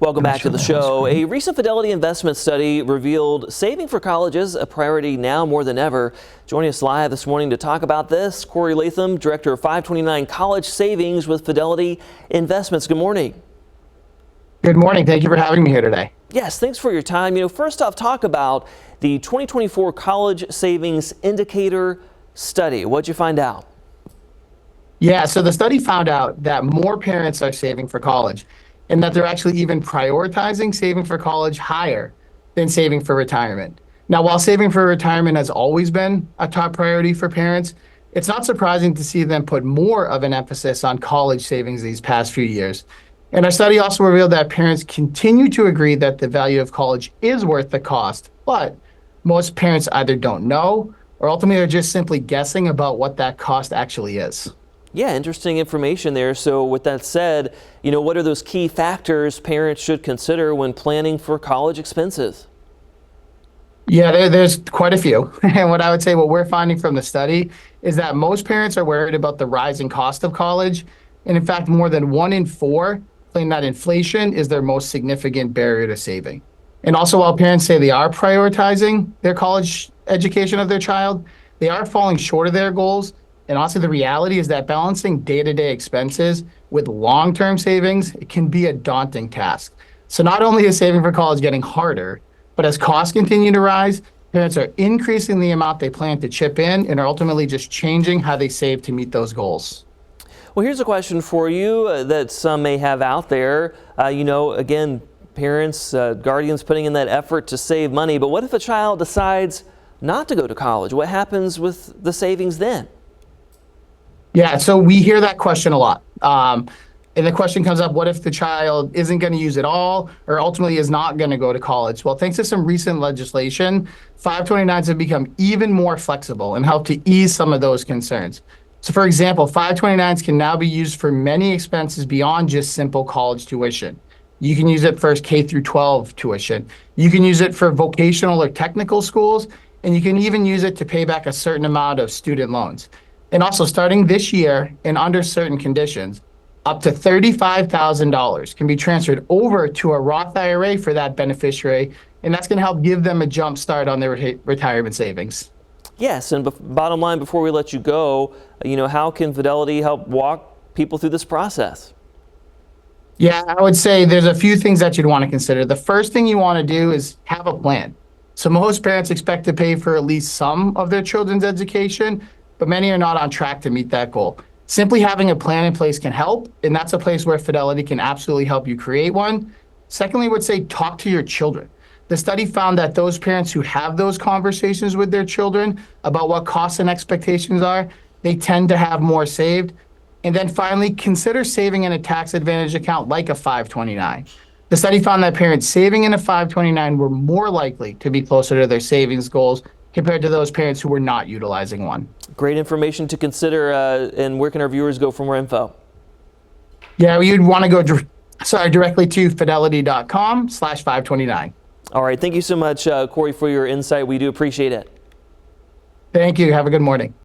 Welcome back to the show. A recent Fidelty Investment study revealed saving for college is a priority now more than ever. Joining us live this morning to talk about this, Cory Latham, Director of 529 College Savings with Fidelty Investments. Good morning. Good morning. Thank you for having me here today. Yes, thanks for your time. First off, talk about the 2024 College Savings Indicator study. What'd you find out? Yeah, so the study found out that more parents are saving for college, and that they're actually even prioritizing saving for college higher than saving for retirement. Now, while saving for retirement has always been a top priority for parents, it's not surprising to see them put more of an emphasis on college savings these past few years. And our study also revealed that parents continue to agree that the value of college is worth the cost, but most parents either don't know or ultimately are just simply guessing about what that cost actually is. Yeah, interesting information there. So with that said, what are those key factors parents should consider when planning for college expenses? Yeah, there's quite a few. And what we're finding from the study is that most parents are worried about the rising cost of college. And in fact, more than 1 in 4 claim that inflation is their most significant barrier to saving. And also, while parents say they are prioritizing their college education of their child, they are falling short of their goals. And also the reality is that balancing day-to-day expenses with long-term savings, it can be a daunting task. So not only is saving for college getting harder, but as costs continue to rise, parents are increasing the amount they plan to chip in and are ultimately just changing how they save to meet those goals. Well, here's a question for you that some may have out there. Again, parents, guardians putting in that effort to save money, but what if a child decides not to go to college? What happens with the savings then? Yeah, so we hear that question a lot. And the question comes up, what if the child isn't going to use it all or ultimately is not going to go to college? Well, thanks to some recent legislation, 529s have become even more flexible and help to ease some of those concerns. So for example, 529s can now be used for many expenses beyond just simple college tuition. You can use it for K through 12 tuition. You can use it for vocational or technical schools, and you can even use it to pay back a certain amount of student loans. And also starting this year and under certain conditions, up to $35,000 can be transferred over to a Roth IRA for that beneficiary. And that's going to help give them a jump start on their retirement savings. Yes, and bottom line, before we let you go, how can Fidelty help walk people through this process? Yeah, I would say there's a few things that you'd want to consider. The first thing you want to do is have a plan. So most parents expect to pay for at least some of their children's education, but many are not on track to meet that goal. Simply having a plan in place can help, and that's a place where Fidelity can absolutely help you create one. Secondly, I would say talk to your children. The study found that those parents who have those conversations with their children about what costs and expectations are, they tend to have more saved. And then finally, consider saving in a tax advantage account like a 529. The study found that parents saving in a 529 were more likely to be closer to their savings goals compared to those parents who were not utilizing one. Great information to consider. And where can our viewers go for more info? Yeah, you'd want to go directly to fidelity.com/529. All right. Thank you so much, Cory, for your insight. We do appreciate it. Thank you. Have a good morning.